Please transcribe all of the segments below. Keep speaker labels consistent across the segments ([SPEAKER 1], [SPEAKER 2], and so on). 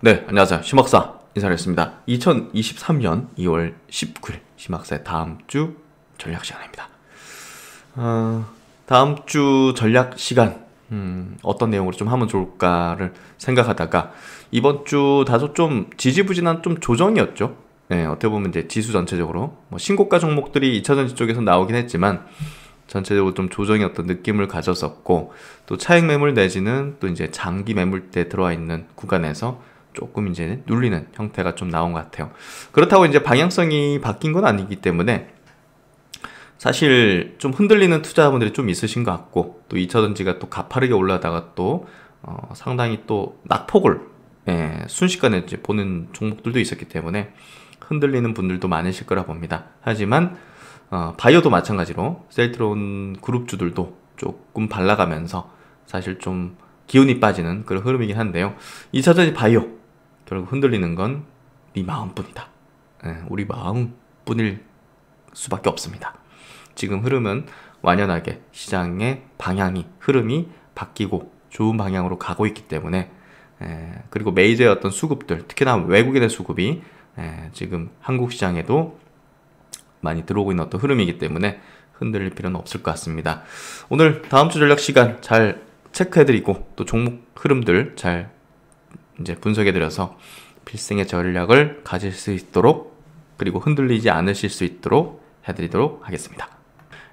[SPEAKER 1] 네, 안녕하세요. 심학사 인사드리겠습니다. 2023년 2월 19일 심학사의 다음 주 전략 시간입니다. 다음 주 전략 시간 어떤 내용으로 좀 하면 좋을까를 생각하다가 이번 주 다소 좀 지지부진한 좀 조정이었죠. 네, 어떻게 보면 이제 지수 전체적으로 뭐 신고가 종목들이 2차전지 쪽에서 나오긴 했지만 전체적으로 좀 조정의 어떤 느낌을 가졌었고, 또 차익 매물 내지는 또 이제 장기 매물대 들어와 있는 구간에서 조금 이제 눌리는 형태가 좀 나온 것 같아요. 그렇다고 이제 방향성이 바뀐 건 아니기 때문에 사실 좀 흔들리는 투자자분들이 좀 있으신 것 같고, 또 2차전지가 또 가파르게 올라다가 또 상당히 또 낙폭을 순식간에 이제 보는 종목들도 있었기 때문에 흔들리는 분들도 많으실 거라 봅니다. 하지만 바이오도 마찬가지로 셀트론 그룹주들도 조금 발라가면서 사실 좀 기운이 빠지는 그런 흐름이긴 한데요. 2차전지 바이오 결국 흔들리는 건 네 마음뿐이다. 우리 마음뿐일 수밖에 없습니다. 지금 흐름은 완연하게 시장의 방향이, 흐름이 바뀌고 좋은 방향으로 가고 있기 때문에, 그리고 메이저의 어떤 수급들, 특히나 외국인의 수급이 지금 한국 시장에도 많이 들어오고 있는 어떤 흐름이기 때문에 흔들릴 필요는 없을 것 같습니다. 오늘 다음 주 전략 시간 잘 체크해드리고, 또 종목 흐름들 잘 이제 분석해드려서 필승의 전략을 가질 수 있도록, 그리고 흔들리지 않으실 수 있도록 해드리도록 하겠습니다.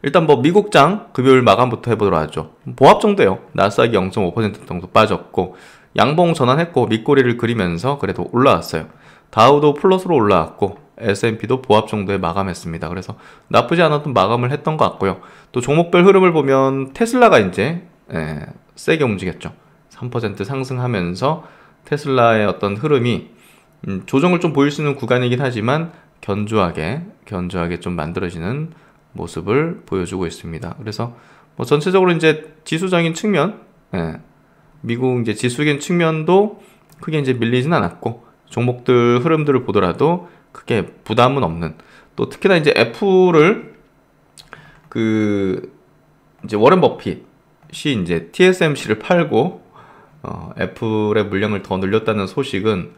[SPEAKER 1] 일단 뭐 미국장 금요일 마감부터 해보도록 하죠. 보합 정도예요. 나스닥이 0.5% 정도 빠졌고, 양봉 전환했고 밑꼬리를 그리면서 그래도 올라왔어요. 다우도 플러스로 올라왔고 S&P도 보합 정도에 마감했습니다. 그래서 나쁘지 않았던 마감을 했던 것 같고요. 또 종목별 흐름을 보면 테슬라가 이제 세게 움직였죠. 3% 상승하면서 테슬라의 어떤 흐름이 조정을 좀 보일 수 있는 구간이긴 하지만 견조하게 좀 만들어지는 모습을 보여주고 있습니다. 그래서 뭐 전체적으로 이제 지수적인 측면, 미국 이제 지수적인 측면도 크게 이제 밀리진 않았고, 종목들 흐름들을 보더라도 크게 부담은 없는, 또 특히나 이제 애플을 이제 워렌 버핏이 이제 TSMC를 팔고 애플의 물량을 더 늘렸다는 소식은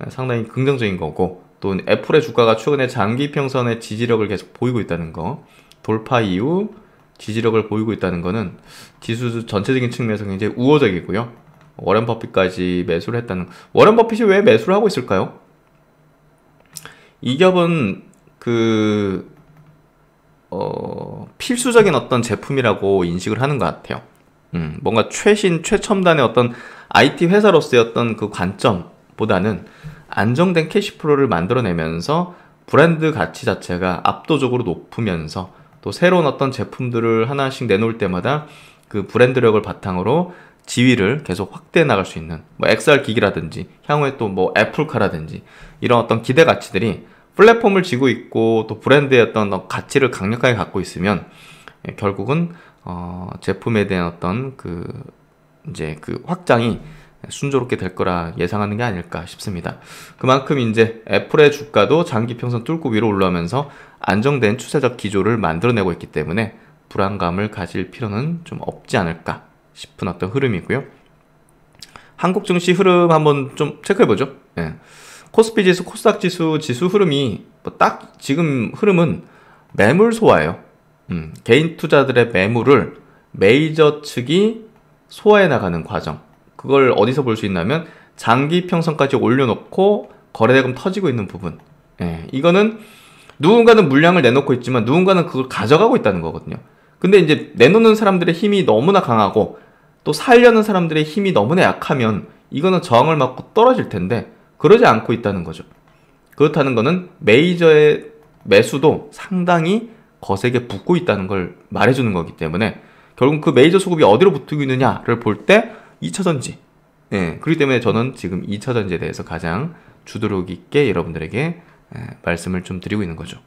[SPEAKER 1] 상당히 긍정적인 거고, 또 애플의 주가가 최근에 장기 평선의 지지력을 계속 보이고 있다는 거, 돌파 이후 지지력을 보이고 있다는 거는 지수 전체적인 측면에서 굉장히 우호적이고요. 워렌 버핏까지 매수를 했다는, 워렌 버핏이 왜 매수를 하고 있을까요? 이 기업은 필수적인 어떤 제품이라고 인식을 하는 것 같아요. 뭔가 최첨단의 어떤 IT 회사로서의 어떤 그 관점보다는 안정된 캐시플로우를 만들어내면서 브랜드 가치 자체가 압도적으로 높으면서, 또 새로운 어떤 제품들을 하나씩 내놓을 때마다 그 브랜드력을 바탕으로 지위를 계속 확대해 나갈 수 있는, 뭐 XR 기기라든지 향후에 또 뭐 애플카라든지 이런 어떤 기대 가치들이 플랫폼을 쥐고 있고, 또 브랜드의 어떤 가치를 강력하게 갖고 있으면 결국은 제품에 대한 어떤 이제 확장이 순조롭게 될 거라 예상하는 게 아닐까 싶습니다. 그만큼 이제 애플의 주가도 장기 평선 뚫고 위로 올라오면서 안정된 추세적 기조를 만들어내고 있기 때문에 불안감을 가질 필요는 좀 없지 않을까 싶은 어떤 흐름이고요. 한국 증시 흐름 한번 좀 체크해보죠. 코스피 지수, 코스닥 지수 흐름이 딱 지금 흐름은 매물 소화예요. 개인 투자들의 매물을 메이저 측이 소화해 나가는 과정. 그걸 어디서 볼 수 있냐면 장기 평선까지 올려놓고 거래대금 터지고 있는 부분. 이거는 누군가는 물량을 내놓고 있지만 누군가는 그걸 가져가고 있다는 거거든요. 근데 이제 내놓는 사람들의 힘이 너무나 강하고 또 살려는 사람들의 힘이 너무나 약하면 이거는 저항을 맞고 떨어질 텐데, 그러지 않고 있다는 거죠. 그렇다는 거는 메이저의 매수도 상당히 거세게 붙고 있다는 걸 말해주는 거기 때문에, 결국 그 메이저 수급이 어디로 붙고 있느냐를 볼 때 2차전지. 그렇기 때문에 저는 지금 2차전지에 대해서 가장 주도력 있게 여러분들에게 말씀을 좀 드리고 있는 거죠.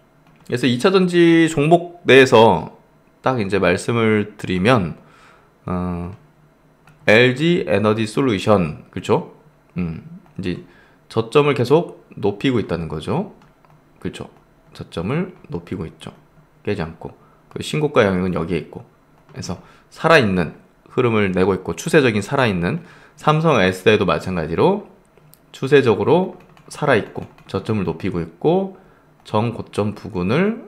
[SPEAKER 1] 그래서 2차전지 종목 내에서 딱 이제 말씀을 드리면 LG 에너지 솔루션, 그렇죠? 이제 저점을 계속 높이고 있다는 거죠. 그렇죠? 저점을 높이고 있죠. 깨지 않고. 그 신고가 영역은 여기에 있고. 그래서 살아있는 흐름을 내고 있고, 추세적인 살아있는 삼성 S대도 마찬가지로 추세적으로 살아있고 저점을 높이고 있고 정고점 부근을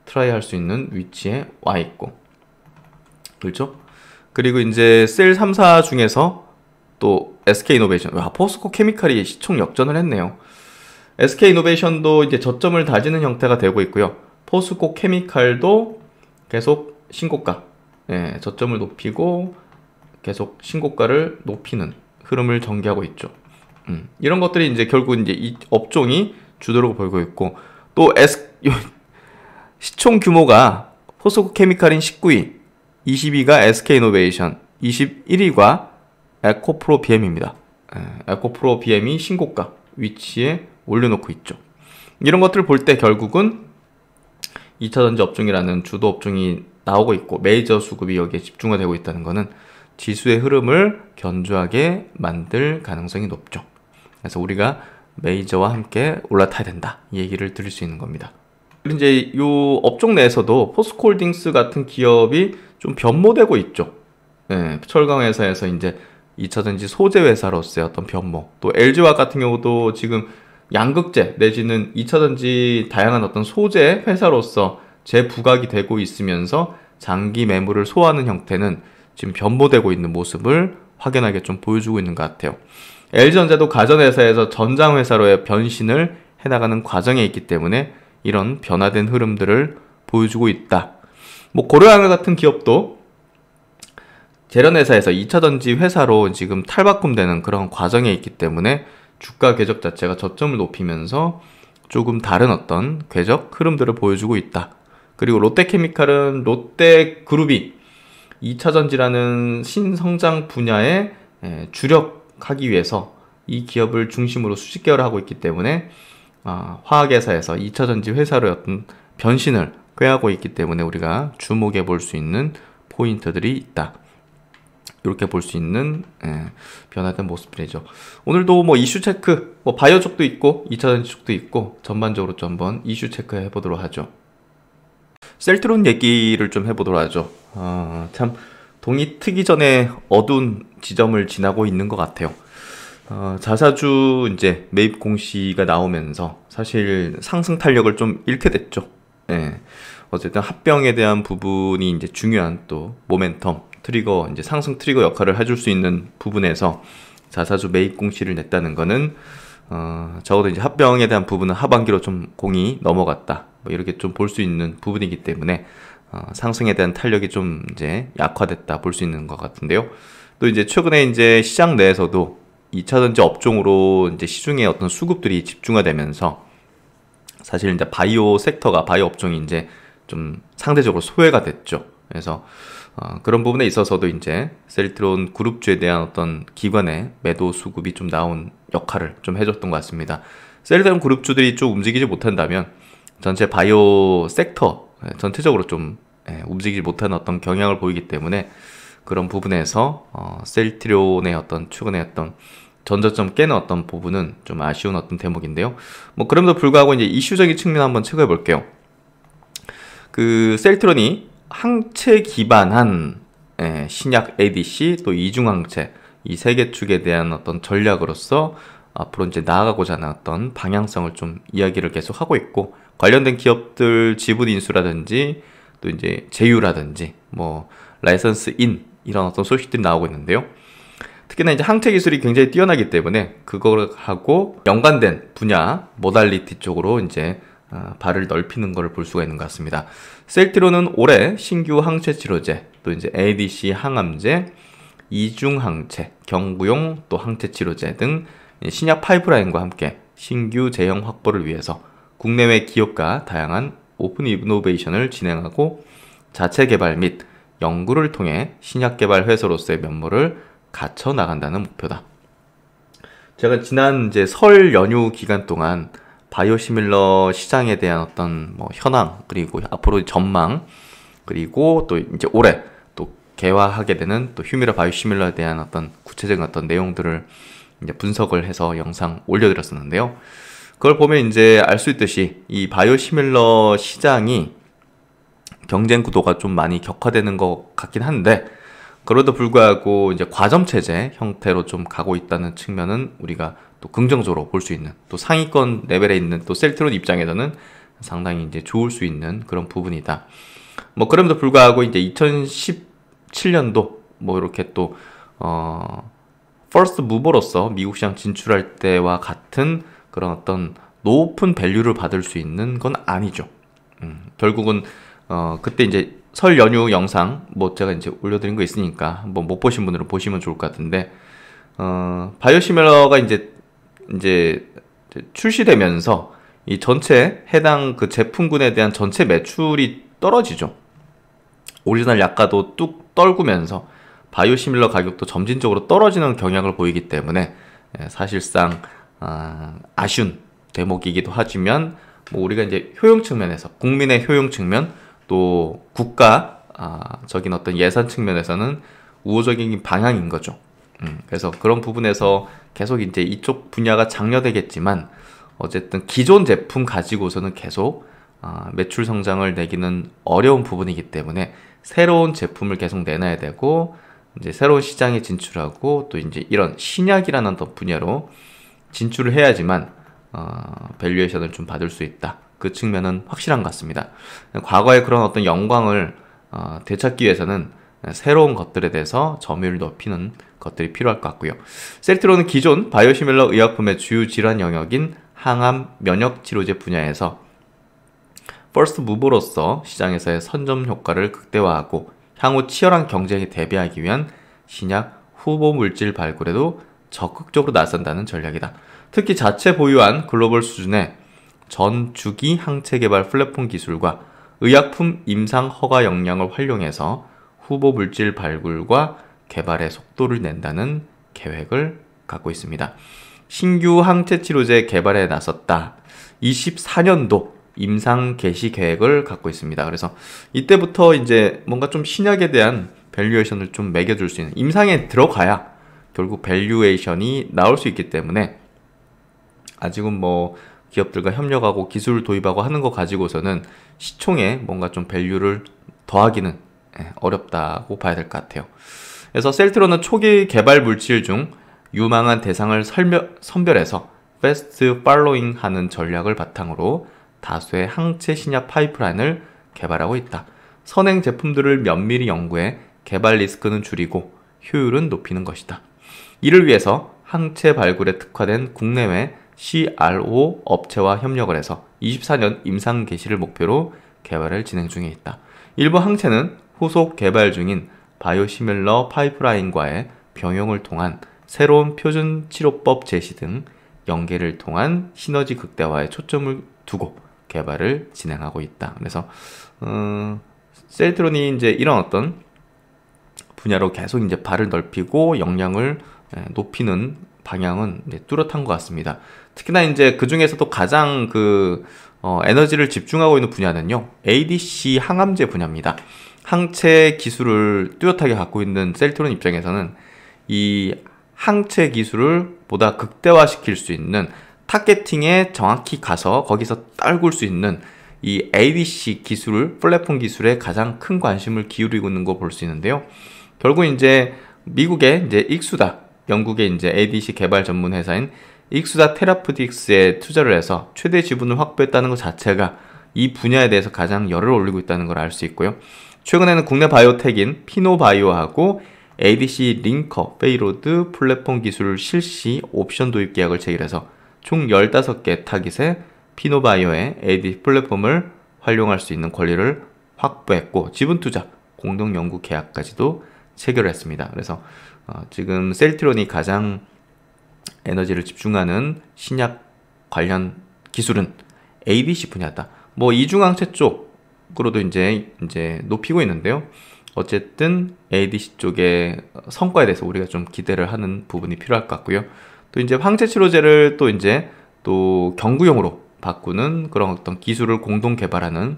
[SPEAKER 1] 트라이 할 수 있는 위치에 와 있고, 그렇죠? 그리고 이제 셀 3사 중에서 또 SK이노베이션, 포스코 케미칼이 시총 역전을 했네요. SK이노베이션도 이제 저점을 다지는 형태가 되고 있고요. 포스코 케미칼도 계속 신고가, 저점을 높이고 계속 신고가를 높이는 흐름을 전개하고 있죠. 이런 것들이 이제 결국 이제 이 업종이 주도로 보이고 있고, 또 시총 규모가 포스코 케미칼인 19위, 20위가 SK이노베이션, 21위가 에코프로 BM입니다. 에코프로 BM이 신고가 위치에 올려놓고 있죠. 이런 것들을 볼 때 결국은 2차전지 업종이라는 주도 업종이 나오고 있고 메이저 수급이 여기에 집중화 되고 있다는 것은 지수의 흐름을 견조하게 만들 가능성이 높죠. 그래서 우리가 메이저와 함께 올라타야 된다, 이 얘기를 드릴 수 있는 겁니다. 그리고 이제 이 업종 내에서도 포스코홀딩스 같은 기업이 좀 변모되고 있죠. 철강 회사에서 이제 2차전지 소재 회사로서의 어떤 변모, 또 LG화학 같은 경우도 지금 양극재 내지는 2차전지 다양한 어떤 소재 회사로서 재부각이 되고 있으면서 장기 매물을 소화하는 형태는 지금 변모되고 있는 모습을 확연하게 좀 보여주고 있는 것 같아요. LG전자도 가전회사에서 전장회사로의 변신을 해나가는 과정에 있기 때문에 이런 변화된 흐름들을 보여주고 있다. 뭐 고려양을 같은 기업도 재련회사에서 2차전지 회사로 지금 탈바꿈되는 그런 과정에 있기 때문에 주가 궤적 자체가 저점을 높이면서 조금 다른 어떤 궤적 흐름들을 보여주고 있다. 그리고 롯데케미칼은 롯데그룹이 2차전지라는 신성장 분야에 주력하기 위해서 이 기업을 중심으로 수십 개월을 하고 있기 때문에 화학회사에서 2차전지 회사로 어떤 변신을 꾀하고 있기 때문에 우리가 주목해 볼 수 있는 포인트들이 있다. 이렇게 볼 수 있는 변화된 모습들이죠. 오늘도 뭐 이슈 체크, 뭐 바이오 쪽도 있고 2차전지 쪽도 있고 전반적으로 좀 한번 이슈 체크해 보도록 하죠. 셀트론 얘기를 좀 해보도록 하죠. 참 동이 트기 전에 어두운 지점을 지나고 있는 것 같아요. 자사주 이제 매입 공시가 나오면서 사실 상승 탄력을 좀 잃게 됐죠. 어쨌든 합병에 대한 부분이 이제 중요한 또 모멘텀 트리거, 이제 상승 트리거 역할을 해줄 수 있는 부분에서 자사주 매입 공시를 냈다는 거는 적어도 이제 합병에 대한 부분은 하반기로 좀 공이 넘어갔다, 뭐 이렇게 좀 볼 수 있는 부분이기 때문에 상승에 대한 탄력이 좀 이제 약화됐다 볼 수 있는 것 같은데요. 또 이제 최근에 이제 시장 내에서도 2차전지 업종으로 이제 시중에 어떤 수급들이 집중화되면서 사실 이제 바이오 섹터가, 바이오 업종이 이제 좀 상대적으로 소외가 됐죠. 그래서 그런 부분에 있어서도 이제 셀트론 그룹주에 대한 어떤 기관의 매도 수급이 좀 나온 역할을 좀 해줬던 것 같습니다. 셀트론 그룹주들이 좀 움직이지 못한다면 전체 바이오 섹터 전체적으로 좀 움직이지 못하는 어떤 경향을 보이기 때문에 그런 부분에서 셀트론의 어떤 최근의 어떤 전저점 깨는 어떤 부분은 좀 아쉬운 어떤 대목인데요. 뭐 그럼에도 불구하고 이제 이슈적인 측면 한번 체크해 볼게요. 그 셀트론이 항체 기반한 신약 ADC 또 이중항체, 이 세 개 축에 대한 어떤 전략으로서 앞으로 이제 나아가고자 하는 어떤 방향성을 좀 이야기를 계속 하고 있고, 관련된 기업들 지분 인수라든지 또 이제 제휴라든지 뭐 라이선스 인 이런 어떤 소식들이 나오고 있는데요. 특히나 이제 항체 기술이 굉장히 뛰어나기 때문에 그거하고 연관된 분야 모달리티 쪽으로 이제 발을 넓히는 것을 볼 수가 있는 것 같습니다. 셀트론은 올해 신규 항체 치료제, 또 이제 ADC 항암제, 이중항체, 경구용 또 항체 치료제 등 신약 파이프라인과 함께 신규 제형 확보를 위해서 국내외 기업과 다양한 오픈 이노베이션을 진행하고 자체 개발 및 연구를 통해 신약 개발 회사로서의 면모를 갖춰 나간다는 목표다. 제가 지난 이제 설 연휴 기간 동안 바이오시밀러 시장에 대한 어떤 뭐 현황, 그리고 앞으로 전망, 그리고 또 이제 올해 또 개화하게 되는 또 휴미라 바이오시밀러에 대한 어떤 구체적인 어떤 내용들을 이제 분석을 해서 영상 올려드렸었는데요. 그걸 보면 이제 알 수 있듯이 이 바이오시밀러 시장이 경쟁 구도가 좀 많이 격화되는 것 같긴 한데, 그럼에도 불구하고 이제 과점 체제 형태로 좀 가고 있다는 측면은 우리가 또 긍정적으로 볼 수 있는, 또 상위권 레벨에 있는 또 셀트론 입장에서는 상당히 이제 좋을 수 있는 그런 부분이다. 뭐 그럼에도 불구하고 이제 2017년도 뭐 이렇게 또 퍼스트 무버로서 미국 시장 진출할 때와 같은 그런 어떤 높은 밸류를 받을 수 있는 건 아니죠. 결국은 그때 이제 설 연휴 영상 뭐 제가 이제 올려드린 거 있으니까 한번 못 보신 분들은 보시면 좋을 것 같은데, 바이오시밀러가 이제 출시되면서 이 전체 해당 그 제품군에 대한 전체 매출이 떨어지죠. 오리지널 약가도 뚝 떨구면서 바이오시밀러 가격도 점진적으로 떨어지는 경향을 보이기 때문에 사실상 아쉬운 대목이기도 하지만, 뭐 우리가 이제 효용 측면에서, 국민의 효용 측면, 또 국가적인 어떤 예산 측면에서는 우호적인 방향인 거죠. 그래서 그런 부분에서 계속 이제 이쪽 분야가 장려되겠지만, 어쨌든 기존 제품 가지고서는 계속 매출 성장을 내기는 어려운 부분이기 때문에 새로운 제품을 계속 내놔야 되고, 이제 새로운 시장에 진출하고 또 이제 이런 신약이라는 어떤 분야로 진출을 해야지만 밸류에이션을 좀 받을 수 있다. 그 측면은 확실한 것 같습니다. 과거의 그런 어떤 영광을 되찾기 위해서는 새로운 것들에 대해서 점유율을 높이는 것들이 필요할 것 같고요. 셀트론은 기존 바이오시밀러 의약품의 주요 질환 영역인 항암 면역 치료제 분야에서 퍼스트 무버로서 시장에서의 선점 효과를 극대화하고 향후 치열한 경쟁에 대비하기 위한 신약 후보 물질 발굴에도 적극적으로 나선다는 전략이다. 특히 자체 보유한 글로벌 수준의 전주기 항체 개발 플랫폼 기술과 의약품 임상 허가 역량을 활용해서 후보 물질 발굴과 개발의 속도를 낸다는 계획을 갖고 있습니다. 신규 항체 치료제 개발에 나섰다. 24년도 임상 개시 계획을 갖고 있습니다. 그래서 이때부터 이제 뭔가 좀 신약에 대한 밸류에이션을 좀 매겨줄 수 있는, 임상에 들어가야 결국 밸류에이션이 나올 수 있기 때문에, 아직은 뭐 기업들과 협력하고 기술을 도입하고 하는 거 가지고서는 시총에 뭔가 좀 밸류를 더하기는 어렵다고 봐야 될 것 같아요. 그래서 셀트론은 초기 개발 물질 중 유망한 대상을 선별해서 패스트 팔로잉 하는 전략을 바탕으로 다수의 항체 신약 파이프라인을 개발하고 있다. 선행 제품들을 면밀히 연구해 개발 리스크는 줄이고 효율은 높이는 것이다. 이를 위해서 항체 발굴에 특화된 국내외 CRO 업체와 협력을 해서 24년 임상 개시를 목표로 개발을 진행 중에 있다. 일부 항체는 후속 개발 중인 바이오시밀러 파이프라인과의 병용을 통한 새로운 표준 치료법 제시 등 연계를 통한 시너지 극대화에 초점을 두고 개발을 진행하고 있다. 그래서 셀트론이 이제 이런 어떤 분야로 계속 이제 발을 넓히고 역량을 높이는 방향은 이제 뚜렷한 것 같습니다. 특히나 이제 그 중에서도 가장 에너지를 집중하고 있는 분야는요, ADC 항암제 분야입니다. 항체 기술을 뚜렷하게 갖고 있는 셀트론 입장에서는 이 항체 기술을 보다 극대화시킬 수 있는, 타겟팅에 정확히 가서 거기서 떨굴 수 있는 이 ADC 기술, 플랫폼 기술에 가장 큰 관심을 기울이고 있는 거 볼 수 있는데요. 결국 이제 미국의 이제 익수다, 영국의 이제 ADC 개발 전문 회사인 익수다 테라푸틱스에 투자를 해서 최대 지분을 확보했다는 것 자체가 이 분야에 대해서 가장 열을 올리고 있다는 걸 알 수 있고요. 최근에는 국내 바이오텍인 피노바이오하고 ADC 링커 페이로드 플랫폼 기술 실시 옵션 도입 계약을 체결해서 총 15개 타깃의 피노바이오의 ADC 플랫폼을 활용할 수 있는 권리를 확보했고, 지분 투자, 공동 연구 계약까지도 체결했습니다. 그래서 지금 셀트론이 가장 에너지를 집중하는 신약 관련 기술은 ADC 분야다. 뭐 이중항체 쪽으로도 이제 높이고 있는데요. 어쨌든 ADC 쪽의 성과에 대해서 우리가 좀 기대를 하는 부분이 필요할 것 같고요. 또 이제 항체 치료제를 또 경구용으로 바꾸는 그런 어떤 기술을 공동 개발하는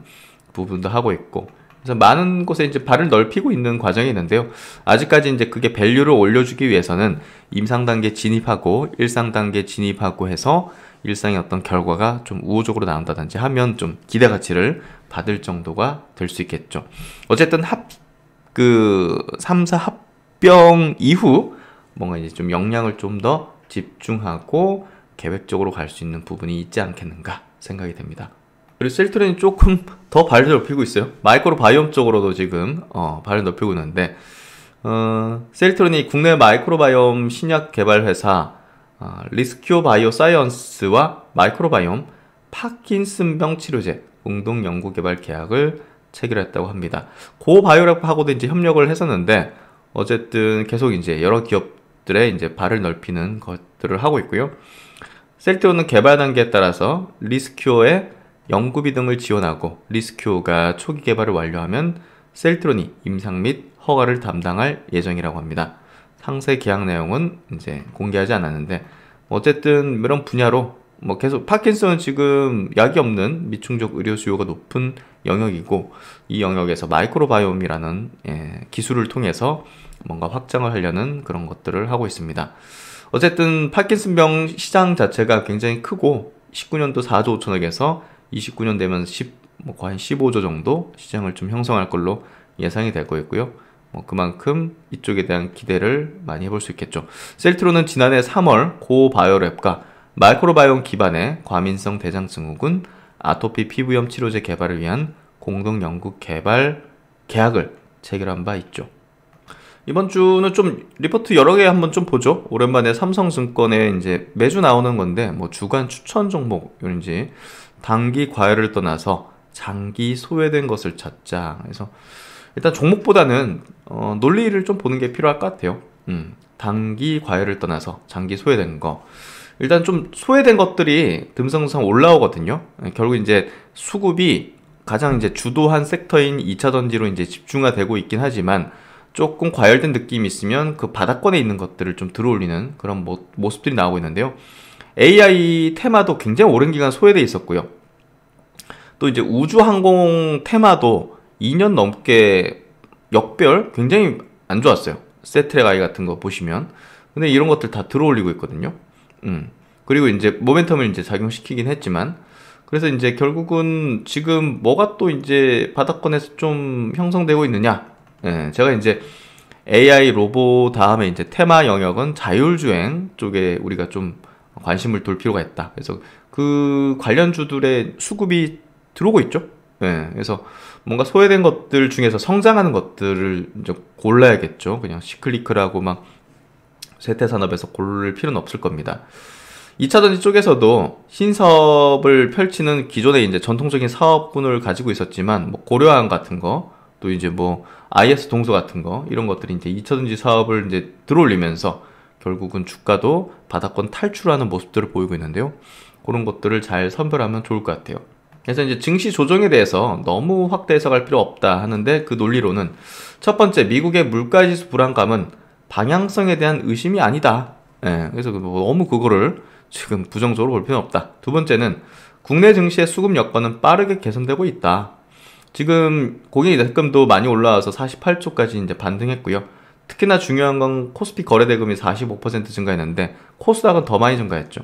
[SPEAKER 1] 부분도 하고 있고, 그래서 많은 곳에 이제 발을 넓히고 있는 과정이 있는데요. 아직까지 이제 그게 밸류를 올려주기 위해서는 임상 단계 진입하고 일상 단계 진입하고 해서 일상의 어떤 결과가 좀 우호적으로 나온다든지 하면 좀 기대 가치를 받을 정도가 될 수 있겠죠. 어쨌든 3사 입병 이후 뭔가 이제 좀 역량을 좀 더 집중하고 계획적으로 갈 수 있는 부분이 있지 않겠는가 생각이 됩니다. 그리고 셀트론이 조금 더 발을 넓히고 있어요. 마이크로 바이옴 쪽으로도 지금 발을 넓히고 있는데 셀트론이 국내 마이크로 바이옴 신약 개발 회사 리스큐어 바이오 사이언스와 마이크로 바이옴 파킨슨병 치료제 공동 연구 개발 계약을 체결했다고 합니다. 고바이오랩하고도 이제 협력을 했었는데 어쨌든 계속 이제 여러 기업들의 이제 발을 넓히는 것들을 하고 있고요. 셀트론은 개발 단계에 따라서 리스큐어의 연구비 등을 지원하고 리스큐어가 초기 개발을 완료하면 셀트론이 임상 및 허가를 담당할 예정이라고 합니다. 상세 계약 내용은 이제 공개하지 않았는데 어쨌든 이런 분야로 뭐 계속 파킨슨은 지금 약이 없는 미충족 의료 수요가 높은 영역이고 이 영역에서 마이크로바이옴이라는 기술을 통해서 뭔가 확장을 하려는 그런 것들을 하고 있습니다. 어쨌든 파킨슨병 시장 자체가 굉장히 크고 19년도 4조 5천억에서 29년 되면 거의 15조 정도 시장을 좀 형성할 걸로 예상이 되고 있고요. 그만큼 이쪽에 대한 기대를 많이 해볼 수 있겠죠. 셀트론은 지난해 3월 고바이오랩과 마이크로바이옴 기반의 과민성 대장증후군 아토피 피부염 치료제 개발을 위한 공동 연구 개발 계약을 체결한 바 있죠. 이번 주는 좀 리포트 여러 개 한번 좀 보죠. 오랜만에 삼성증권에 이제 매주 나오는 건데 뭐 주간 추천 종목인지 단기 과열을 떠나서 장기 소외된 것을 찾자. 그래서 일단 종목보다는 논리를 좀 보는 게 필요할 것 같아요. 단기 과열을 떠나서 장기 소외된 거. 일단 좀 소외된 것들이 듬성성 올라오거든요. 결국 이제 수급이 가장 이제 주도한 섹터인 2차 전지로 이제 집중화 되고 있긴 하지만 조금 과열된 느낌이 있으면 그 바닥권에 있는 것들을 좀 들어올리는 그런 모습들이 나오고 있는데요. AI 테마도 굉장히 오랜 기간 소외돼 있었고요. 또 이제 우주항공 테마도 2년 넘게 역별 굉장히 안 좋았어요. 세트랙 아이 같은 거 보시면. 근데 이런 것들 다 들어올리고 있거든요. 그리고 이제 모멘텀을 이제 작용시키긴 했지만 그래서 이제 결국은 지금 뭐가 또 이제 바닥권에서 좀 형성되고 있느냐. 제가 이제 AI 로봇 다음에 이제 테마 영역은 자율주행 쪽에 우리가 좀 관심을 둘 필요가 있다. 그래서 그 관련주들의 수급이 들어오고 있죠. 그래서 뭔가 소외된 것들 중에서 성장하는 것들을 이제 골라야겠죠. 그냥 시클리클하고 막 쇠퇴산업에서 고를 필요는 없을 겁니다. 2차전지 쪽에서도 신사업을 펼치는 기존의 이제 전통적인 사업군을 가지고 있었지만 뭐 고려항 같은 거, 또 이제 뭐 IS 동소 같은 거 이런 것들이 이제 2차전지 사업을 이제 들어올리면서 결국은 주가도 바닥권 탈출하는 모습들을 보이고 있는데요. 그런 것들을 잘 선별하면 좋을 것 같아요. 그래서 이제 증시 조정에 대해서 너무 확대 해석할 필요 없다 하는데 그 논리로는 첫 번째 미국의 물가지수 불안감은 방향성에 대한 의심이 아니다. 그래서 너무 그거를 지금 부정적으로 볼 필요는 없다. 두 번째는 국내 증시의 수급 여건은 빠르게 개선되고 있다. 지금 고객 대금도 많이 올라와서 48조까지 이제 반등했고요. 특히나 중요한 건 코스피 거래대금이 45% 증가했는데 코스닥은 더 많이 증가했죠.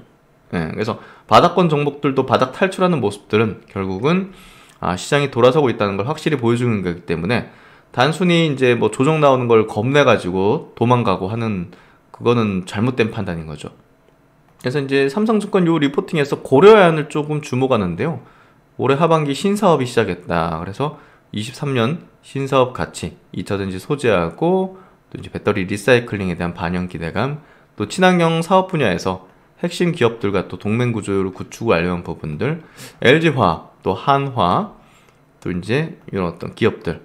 [SPEAKER 1] 그래서 바닥권 종목들도 바닥 탈출하는 모습들은 결국은 시장이 돌아서고 있다는 걸 확실히 보여주는 거기 때문에 단순히 이제 뭐 조정 나오는 걸 겁내가지고 도망가고 하는 그거는 잘못된 판단인 거죠. 그래서 이제 삼성증권 요 리포팅에서 고려해안을 조금 주목하는데요. 올해 하반기 신사업이 시작했다. 그래서 23년 신사업 가치, 2차전지 소재하고 또 이제 배터리 리사이클링에 대한 반영 기대감, 또 친환경 사업 분야에서 핵심 기업들과 또 동맹 구조를 구축 완료한 부분들, LG화학, 또 한화, 또 이제 이런 어떤 기업들.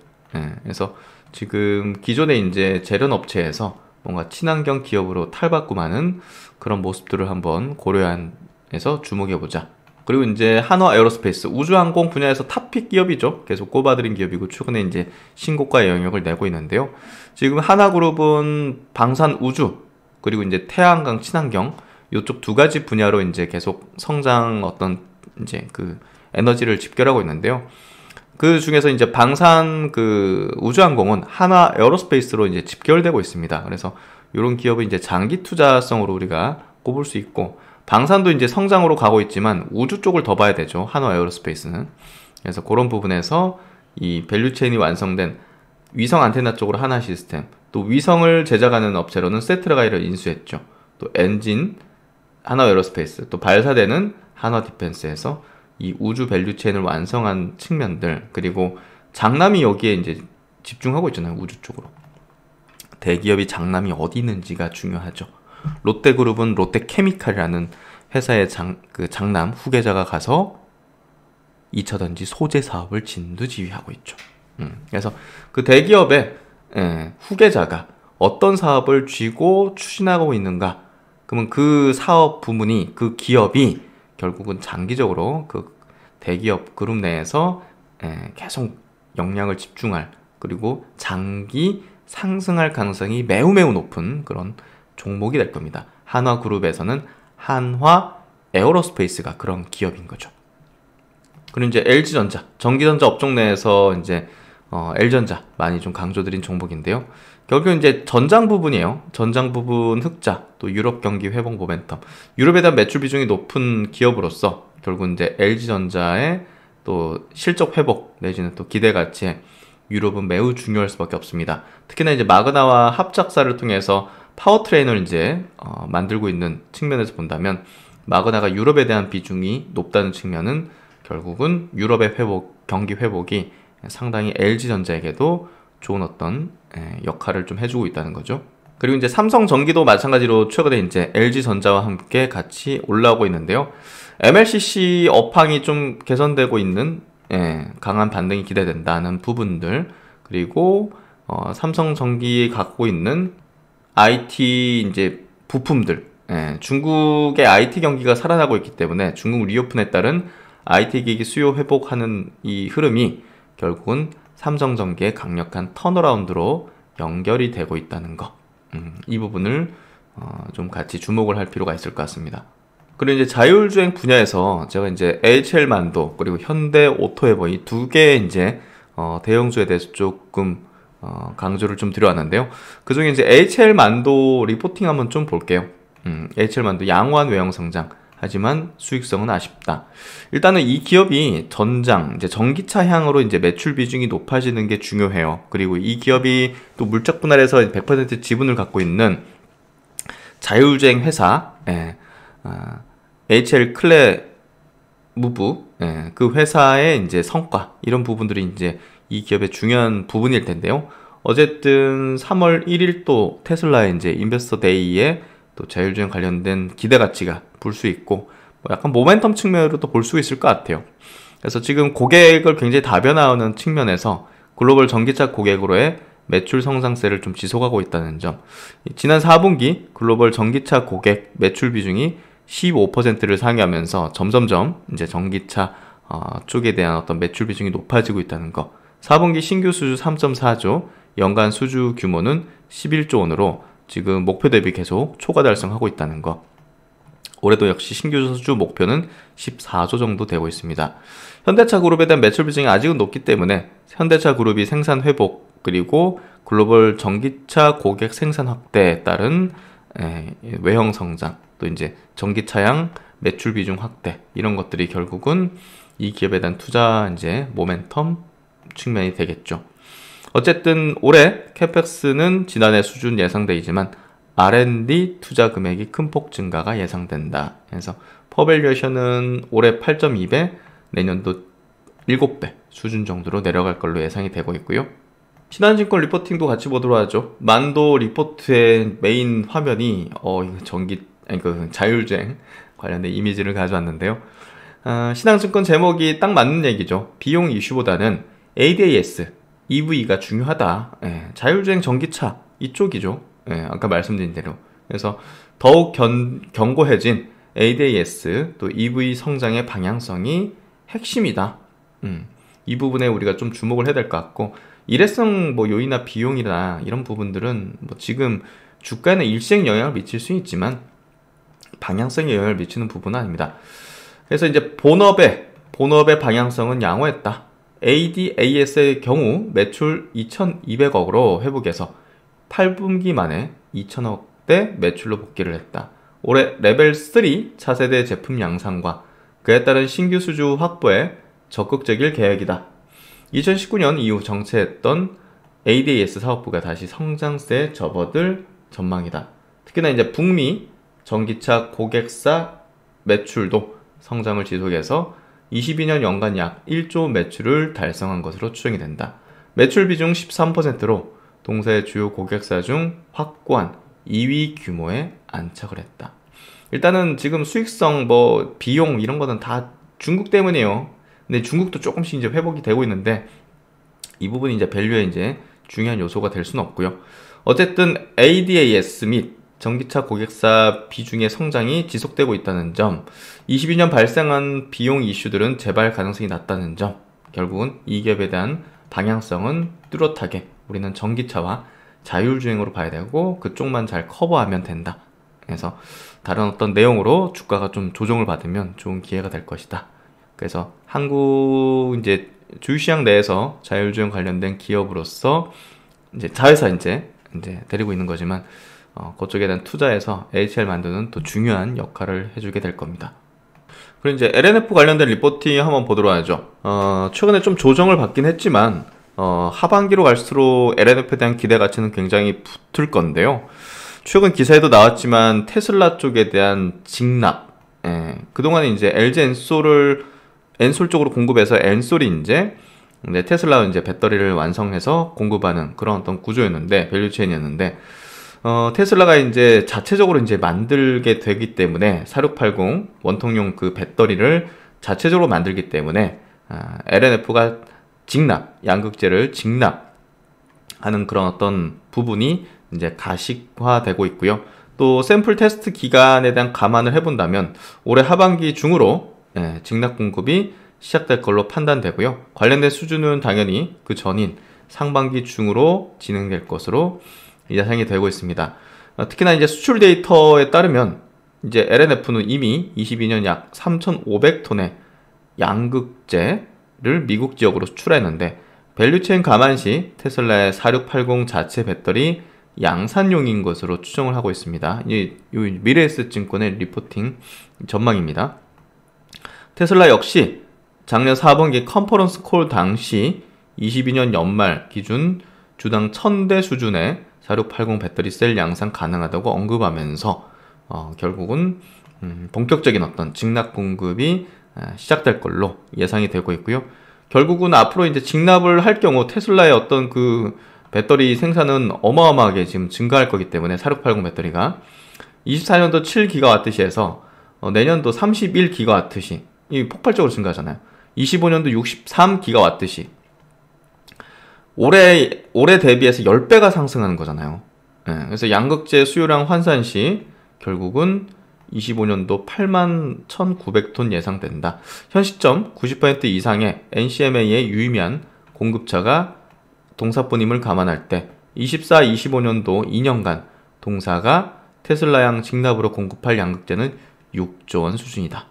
[SPEAKER 1] 그래서 지금 기존의 이제 재련 업체에서 뭔가 친환경 기업으로 탈바꿈하는 그런 모습들을 한번 고려해서 주목해보자. 그리고 이제 한화 에어로스페이스, 우주항공 분야에서 탑픽 기업이죠. 계속 꼽아들인 기업이고 최근에 이제 신고가의 영역을 내고 있는데요. 지금 하나그룹은 방산 우주, 그리고 이제 태양광 친환경, 이쪽 두 가지 분야로 이제 계속 성장 어떤 이제 그 에너지를 집결하고 있는데요. 그 중에서 이제 방산 그 우주항공은 하나 에어로스페이스로 이제 집결되고 있습니다. 그래서 이런 기업은 이제 장기 투자성으로 우리가 꼽을 수 있고, 방산도 이제 성장으로 가고 있지만 우주 쪽을 더 봐야 되죠. 한화 에어로스페이스는. 그래서 그런 부분에서 이 밸류체인이 완성된 위성 안테나 쪽으로 하나 시스템, 또 위성을 제작하는 업체로는 세트라가이를 인수했죠. 또 엔진 한화 에어로스페이스, 또 발사대는 한화 디펜스에서 이 우주 밸류체인을 완성한 측면들, 그리고 장남이 여기에 이제 집중하고 있잖아요. 우주 쪽으로. 대기업이 장남이 어디 있는지가 중요하죠. 롯데그룹은 롯데케미칼이라는 회사의 장남 후계자가 가서 2차전지 소재 사업을 진두지휘하고 있죠. 그래서 그 대기업의 후계자가 어떤 사업을 쥐고 추진하고 있는가, 그러면 그 사업 부문이, 그 기업이 결국은 장기적으로 그 대기업 그룹 내에서 계속 역량을 집중할, 그리고 장기 상승할 가능성이 매우 높은 그런 종목이 될 겁니다. 한화그룹에서는 한화 에어로스페이스가 그런 기업인 거죠. 그리고 이제 LG전자, 전기전자 업종 내에서 이제 L전자 많이 좀 강조드린 종목인데요. 결국은 이제 전장 부분이에요. 전장 부분 흑자, 또 유럽 경기 회복 모멘텀. 유럽에 대한 매출 비중이 높은 기업으로서 결국 이제 LG전자의 또 실적 회복 내지는 또 기대 가치에 유럽은 매우 중요할 수밖에 없습니다. 특히나 이제 마그나와 합작사를 통해서 파워트레인을 이제 만들고 있는 측면에서 본다면 마그나가 유럽에 대한 비중이 높다는 측면은 결국은 유럽의 회복, 경기 회복이 상당히 LG전자에게도 좋은 어떤 역할을 좀 해주고 있다는 거죠. 그리고 이제 삼성전기도 마찬가지로 최근에 이제 LG전자와 함께 같이 올라오고 있는데요. MLCC 업황이 좀 개선되고 있는 강한 반등이 기대된다는 부분들, 그리고 삼성전기 갖고 있는 IT 이제 부품들, 중국의 IT 경기가 살아나고 있기 때문에 중국 리오픈에 따른 IT 기기 수요 회복하는 이 흐름이 결국은 삼성전기의 강력한 턴어라운드로 연결이 되고 있다는 거, 이 부분을 좀 같이 주목을 할 필요가 있을 것 같습니다. 그리고 이제 자율주행 분야에서 제가 이제 HL만도 그리고 현대오토에버 이 두 개의 이제 대형주에 대해서 조금 강조를 좀 드려왔는데요. 그 중에 이제 HL만도 리포팅 한번 좀 볼게요. HL만도 양호한 외형 성장, 하지만 수익성은 아쉽다. 일단은 이 기업이 전장, 이제 전기차향으로 이제 매출 비중이 높아지는 게 중요해요. 그리고 이 기업이 또 물적 분할에서 100% 지분을 갖고 있는 자율주행 회사, HL 클레 무브, 그 회사의 이제 성과, 이런 부분들이 이제 이 기업의 중요한 부분일 텐데요. 어쨌든 3월 1일 또 테슬라의 이제 인베스터 데이에 또 자율주행 관련된 기대 가치가 볼 수 있고, 약간 모멘텀 측면으로 또 볼 수 있을 것 같아요. 그래서 지금 고객을 굉장히 다변화하는 측면에서 글로벌 전기차 고객으로의 매출 성장세를 좀 지속하고 있다는 점, 지난 4분기 글로벌 전기차 고객 매출 비중이 15%를 상회하면서 점점점 이제 전기차 쪽에 대한 어떤 매출 비중이 높아지고 있다는 거, 4분기 신규 수주 3.4조, 연간 수주 규모는 11조 원으로 지금 목표 대비 계속 초과 달성하고 있다는 거, 올해도 역시 신규 수주 목표는 14조 정도 되고 있습니다. 현대차 그룹에 대한 매출 비중이 아직은 높기 때문에 현대차 그룹이 생산 회복, 그리고 글로벌 전기차 고객 생산 확대에 따른 외형 성장, 또 이제 전기차량 매출 비중 확대, 이런 것들이 결국은 이 기업에 대한 투자 이제 모멘텀 측면이 되겠죠. 어쨌든 올해 캐펙스는 지난해 수준 예상되지만 R&D 투자 금액이 큰 폭 증가가 예상된다. 그래서 퍼밸류에이션은 올해 8.2배, 내년도 7배 수준 정도로 내려갈 걸로 예상이 되고 있고요. 신한증권 리포팅도 같이 보도록 하죠. 만도 리포트의 메인 화면이 그 자율주행 관련된 이미지를 가져왔는데요. 신한증권 제목이 딱 맞는 얘기죠. 비용 이슈보다는 ADAS, EV가 중요하다. 자율주행 전기차 이쪽이죠. 아까 말씀드린 대로. 그래서 더욱 견고해진 ADAS, 또 EV 성장의 방향성이 핵심이다. 이 부분에 우리가 좀 주목을 해야 될 것 같고, 일회성 뭐 요인이나 비용이나 이런 부분들은 뭐 지금 주가에는 일시적 영향을 미칠 수 있지만 방향성에 영향을 미치는 부분은 아닙니다. 그래서 이제 본업의 방향성은 양호했다. ADAS의 경우 매출 2,200억으로 회복해서 8분기 만에 2,000억대 매출로 복귀를 했다. 올해 레벨 3 차세대 제품 양산과 그에 따른 신규 수주 확보에 적극적일 계획이다. 2019년 이후 정체했던 ADAS 사업부가 다시 성장세에 접어들 전망이다. 특히나 이제 북미 전기차 고객사 매출도 성장을 지속해서 22년 연간 약 1조 매출을 달성한 것으로 추정이 된다. 매출 비중 13%로 동사의 주요 고객사 중 확고한 2위 규모에 안착을 했다. 일단은 지금 수익성, 비용 이런 거는 다 중국 때문이에요. 근데 중국도 조금씩 이제 회복이 되고 있는데 이 부분이 이제 밸류에 이제 중요한 요소가 될 수는 없고요. 어쨌든 ADAS 및 전기차 고객사 비중의 성장이 지속되고 있다는 점, 22년 발생한 비용 이슈들은 재발 가능성이 낮다는 점, 결국은 이 기업에 대한 방향성은 뚜렷하게 우리는 전기차와 자율주행으로 봐야 되고 그쪽만 잘 커버하면 된다. 그래서 다른 어떤 내용으로 주가가 좀 조정을 받으면 좋은 기회가 될 것이다. 그래서 한국 이제 주식시장 내에서 자율주행 관련된 기업으로서 이제 자회사 이제 데리고 있는 거지만 그쪽에 대한 투자에서 HL 만드는 또 중요한 역할을 해주게 될 겁니다. 그리고 이제 LNF 관련된 리포팅 한번 보도록 하죠. 최근에 좀 조정을 받긴 했지만 하반기로 갈수록 LNF에 대한 기대 가치는 굉장히 붙을 건데요. 최근 기사에도 나왔지만 테슬라 쪽에 대한 직납, 그동안 이제 LG 엔솔 쪽으로 공급해서 엔솔이 이제 테슬라 이제 배터리를 완성해서 공급하는 그런 어떤 구조였는데, 밸류체인이었는데, 테슬라가 이제 자체적으로 이제 만들게 되기 때문에 4680 원통용 그 배터리를 자체적으로 만들기 때문에 LNF가 양극재를 직납하는 그런 어떤 부분이 이제 가식화되고 있고요. 또 샘플 테스트 기간에 대한 감안을 해본다면 올해 하반기 중으로 직납 공급이 시작될 걸로 판단되고요. 관련된 수준은 당연히 그 전인 상반기 중으로 진행될 것으로 예상이 되고 있습니다. 특히나 이제 수출 데이터에 따르면 이제 LNF는 이미 22년 약 3,500톤의 양극재를 미국 지역으로 수출했는데 밸류체인 감안 시 테슬라의 4680 자체 배터리 양산용인 것으로 추정을 하고 있습니다. 이 미래에셋증권의 리포팅 전망입니다. 테슬라 역시 작년 4분기 컨퍼런스 콜 당시 22년 연말 기준 주당 1000대 수준의 4680 배터리 셀 양산 가능하다고 언급하면서 결국은 본격적인 어떤 직납 공급이 시작될 걸로 예상이 되고 있고요. 결국은 앞으로 이제 직납을 할 경우 테슬라의 어떤 그 배터리 생산은 어마어마하게 지금 증가할 거기 때문에 4680 배터리가 24년도 7GWh에서 내년도 31GWh 이 폭발적으로 증가하잖아요. 25년도 63GWh 올해 대비해서 10배가 상승하는 거잖아요. 그래서 양극재 수요량 환산 시 결국은 25년도 81,900톤 예상된다. 현 시점 90% 이상의 NCMA의 유의미한 공급차가 동사뿐임을 감안할 때 24, 25년도 2년간 동사가 테슬라양 직납으로 공급할 양극재는 6조 원 수준이다.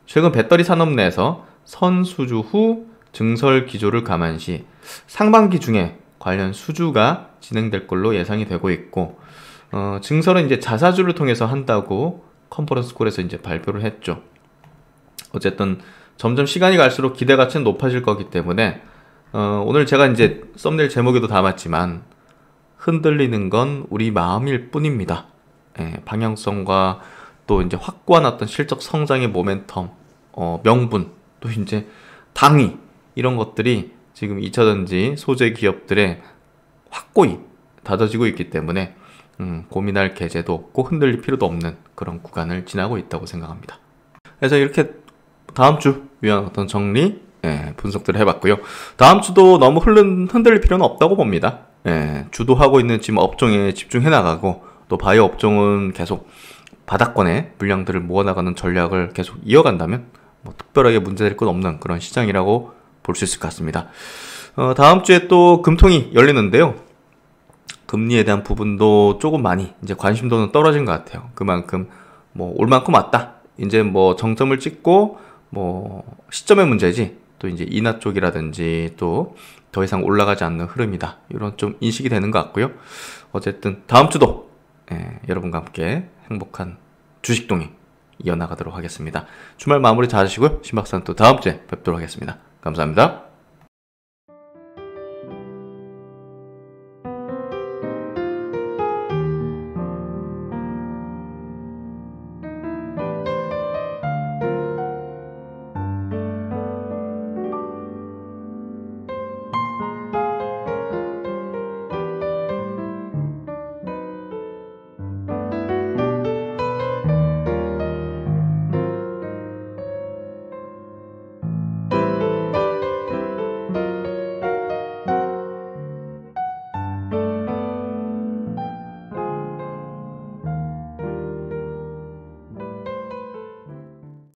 [SPEAKER 1] 최근 배터리 산업 내에서 선수주 후 증설 기조를 감안 시 상반기 중에 관련 수주가 진행될 걸로 예상이 되고 있고, 증설은 이제 자사주를 통해서 한다고 컨퍼런스 콜에서 이제 발표를 했죠. 어쨌든 점점 시간이 갈수록 기대 가치는 높아질 거기 때문에 오늘 제가 이제 썸네일 제목에도 담았지만 흔들리는 건 우리 마음일 뿐입니다. 방향성과 또 이제 확고한 어떤 실적 성장의 모멘텀, 명분, 또 이제 당위 이런 것들이 지금 2차전지 소재 기업들의 확고히 다져지고 있기 때문에 고민할 계제도 없고 흔들릴 필요도 없는 그런 구간을 지나고 있다고 생각합니다. 그래서 이렇게 다음 주 위한 어떤 정리 분석들을 해봤고요. 다음 주도 너무 흔들릴 필요는 없다고 봅니다. 주도하고 있는 지금 업종에 집중해 나가고 또 바이오 업종은 계속 바닥권에 물량들을 모아나가는 전략을 계속 이어간다면 뭐 특별하게 문제될 건 없는 그런 시장이라고 볼 수 있을 것 같습니다. 다음 주에 또 금통이 열리는데요. 금리에 대한 부분도 조금 많이 이제 관심도는 떨어진 것 같아요. 그만큼 뭐 올 만큼 왔다. 이제 뭐 정점을 찍고 뭐 시점의 문제지. 또 이제 인하 쪽이라든지 또 더 이상 올라가지 않는 흐름이다. 이런 좀 인식이 되는 것 같고요. 어쨌든 다음 주도 여러분과 함께 행복한 주식동행 이어나가도록 하겠습니다. 주말 마무리 잘 하시고요. 신박사는 또 다음 주에 뵙도록 하겠습니다. 감사합니다.